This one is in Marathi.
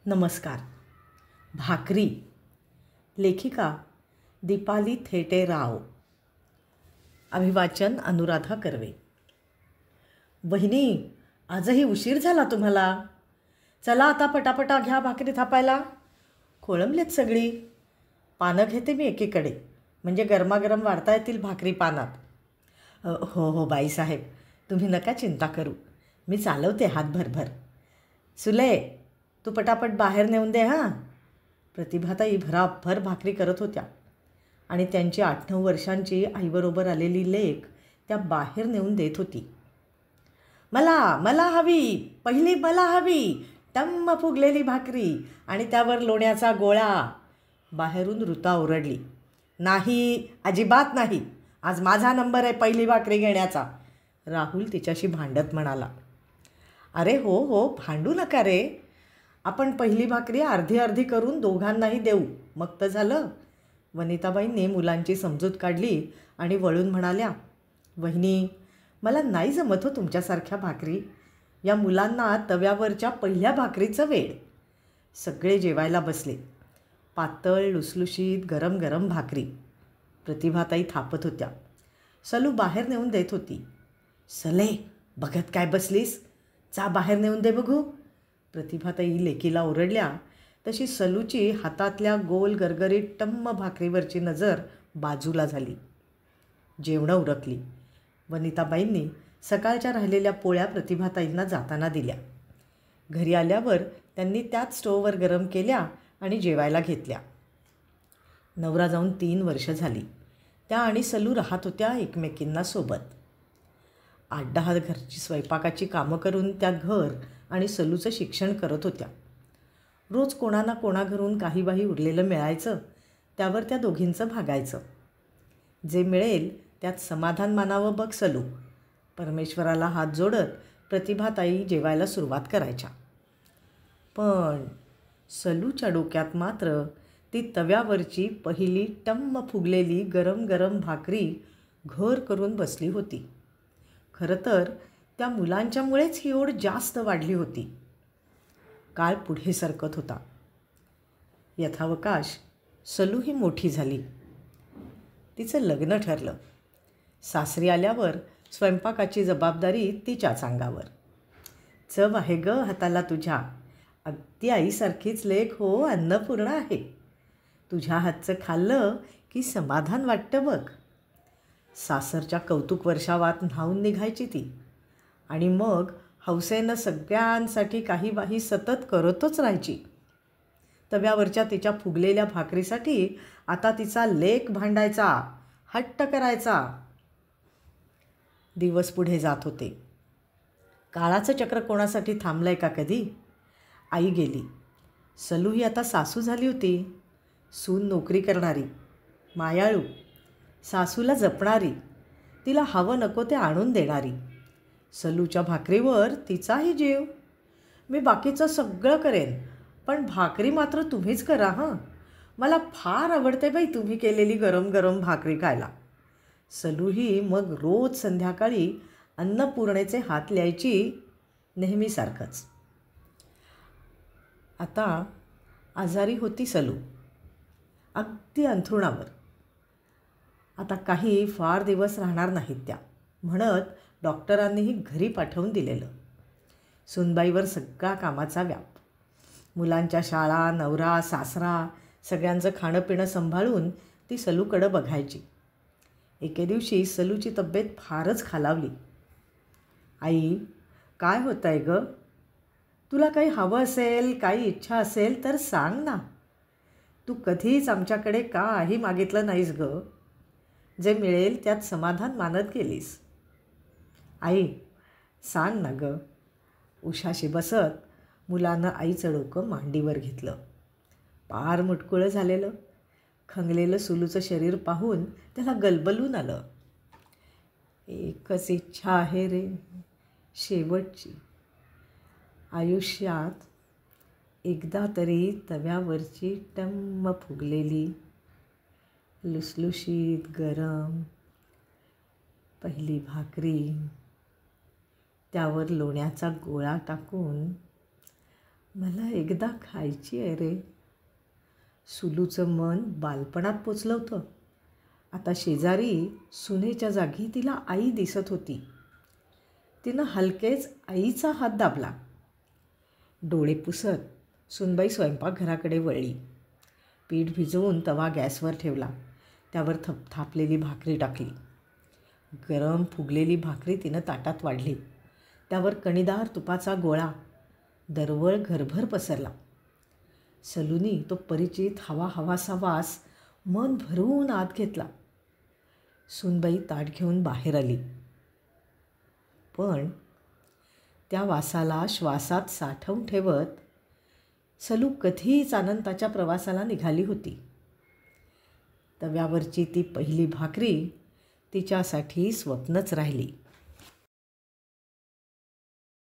नमस्कार. भाकरी. लेखिका दीपाली थेटे राव. अभिवाचन अनुराधा कर्वे. वहिनी, आजही उशीर झाला तुम्हाला. चला आता पटापटा घ्या भाकरी थापायला. खोळंबलेत सगळी. पानं घेते मी एकीकडे, म्हणजे गरमागरम वाढता येतील भाकरी पानात. हो हो बाईसाहेब, तुम्ही नका चिंता करू, मी चालवते हात भरभर. सुले, तू पटापट बाहेर नेऊन दे हां. प्रतिभाताई भराभर भाकरी करत होत्या आणि त्यांची 8-9 वर्षांची आईबरोबर आलेली लेक त्या बाहेर नेऊन देत होती. मला मला हवी, पहिली मला हवी, टम्म फुगलेली भाकरी आणि त्यावर लोण्याचा गोळा. बाहेरून ऋता ओरडली. नाही, अजिबात नाही, आज माझा नंबर आहे पहिली भाकरी घेण्याचा. राहुल तिच्याशी भांडत म्हणाला. अरे हो हो, भांडू नका रे. आपण पहिली भाकरी अर्धी अर्धी करून दोघांनाही देऊ, मग तर झालं. वनिताबाईंनी मुलांची समजूत काढली आणि वळून म्हणाल्या. वहिनी, मला नाही जमत हो तुमच्यासारख्या भाकरी. या मुलांना तव्यावरच्या पहिल्या भाकरीचं वेळ. सगळे जेवायला बसले. पातळ लुसलुशीत गरम गरम भाकरी. प्रतिभाताई थापत होत्या. सलू बाहेर नेऊन देत होती. सले, बघत काय बसलीस, जा बाहेर नेऊन दे बघू. प्रतिभाताई लेकीला ओरडल्या तशी सलूची हातातल्या गोल गरगरीत टम्म भाकरीवरची नजर बाजूला झाली. जेवणं उरकली. वनिताबाईंनी सकाळच्या राहिलेल्या पोळ्या प्रतिभाताईंना जाताना दिल्या. घरी आल्यावर त्यांनी त्याच स्टोववर गरम केल्या आणि जेवायला घेतल्या. नवरा जाऊन 3 वर्ष झाली. त्या आणि सलू राहत होत्या एकमेकींना सोबत. 8-10 घरची स्वयंपाकाची कामं करून त्या घर आणि सलूचं शिक्षण करत होत्या. रोज कोणा ना कोणाघरून काही बाही उरलेलं मिळायचं, त्यावर त्या दोघींचं भागायचं. जे मिळेल त्यात समाधान मानावं बघ सलू. परमेश्वराला हात जोडत प्रतिभाताई जेवायला सुरुवात करायच्या. पण सलूच्या डोक्यात मात्र ती तव्यावरची पहिली टम्म फुगलेली गरम गरम भाकरी घर करून बसली होती. खरं तर त्या मुलांच्यामुळेच ही ओढ जास्त वाढली होती. काळ पुढे सरकत होता. यथावकाश सलू ही मोठी झाली. तिचं लग्न ठरलं. सासरी आल्यावर स्वयंपाकाची जबाबदारी तिच्याच अंगावर. चव आहे ग हाताला तुझ्या, अगदी आईसारखीच लेक हो, अन्नपूर्णा आहे. तुझ्या हातचं खाल्लं की समाधान वाटतं बघ. सासरच्या कौतुक वर्षावात न्हावून निघायची ती आणि मग हौसेनं सगळ्यांसाठी काही बाही सतत करतच राहायची. तव्यावरच्या तिच्या फुगलेल्या भाकरीसाठी आता तिचा लेक भांडायचा, हट्ट करायचा. दिवस पुढे जात होते. काळाचं चक्र कोणासाठी थांबलं आहे का कधी? आई गेली. सलू ही आता सासू झाली होती. सून नोकरी करणारी, मायाळू, सासूला जपणारी, तिला हवं नको ते आणून देणारी. सलूच्या भाकरीवर तिचाही जीव. मी बाकीचं सगळं करेन, पण भाकरी मात्र तुम्हीच करा हां. मला फार आवडते बाई तुम्ही केलेली गरम गरम भाकरी खायला. सलूही मग रोज संध्याकाळी अन्नपूर्णेचे हात ल्यायची, नेहमीसारखंच. आता आजारी होती सलू, अगदी अंथरुणावर. आता काही फार दिवस राहणार नाहीत त्या म्हणत डॉक्टरांनीही घरी पाठवून दिलेलं. सुनबाईवर सगळा कामाचा व्याप. मुलांच्या शाळा, नवरा, सासरा, सगळ्यांचं खाणंपिणं सांभाळून ती सलूकडं बघायची. एके दिवशी सलूची तब्येत फारच खालावली. आई, काय होतं आहे गं? तुला काही हवं असेल, काही इच्छा असेल तर सांग ना. तू कधीच आमच्याकडे काही मागितलं नाहीस गं. जे मिळेल त्यात समाधान मानत गेलीस. आई, सांग ना गं. उशाशी बसत मुलानं आईचं डोकं मांडीवर घेतलं. पार मुटकुळं झालेलं, खंगलेलं सुलूचं शरीर पाहून त्याला गलबलून आलं. एकच इच्छा आहे रे, शेवटची. आयुष्यात एकदा तरी तव्यावरची टम्म फुगलेली लुसलुशीत गरम पहिली भाकरी, त्यावर लोण्याचा गोळा टाकून मला एकदा खायची आहे रे. सुलूचं मन बालपणात पोचलं होतं. आता शेजारी सुनेच्या जागी तिला आई दिसत होती. तिनं हलकेच आईचा हात दाबला. डोळे पुसत सुनबाई स्वयंपाकघराकडे वळली. पीठ भिजवून तवा गॅसवर ठेवला. त्यावर थापलेली भाकरी टाकली. गरम फुगलेली भाकरी तिनं ताटात वाढली. त्यावर कणीदार तुपाचा गोळा दरवळ घरभर पसरला. सलूनी तो परिचित हवासा वास मन भरून आत घेतला. सूनबाई ताट घेऊन बाहेर आली. पण त्या वासाला श्वासात साठवून ठेवत सलू कधीच आनंदाच्या प्रवासाला निघाली होती. तव्यावरची ती पहिली भाकरी तिच्यासाठी स्वप्नच राहिली.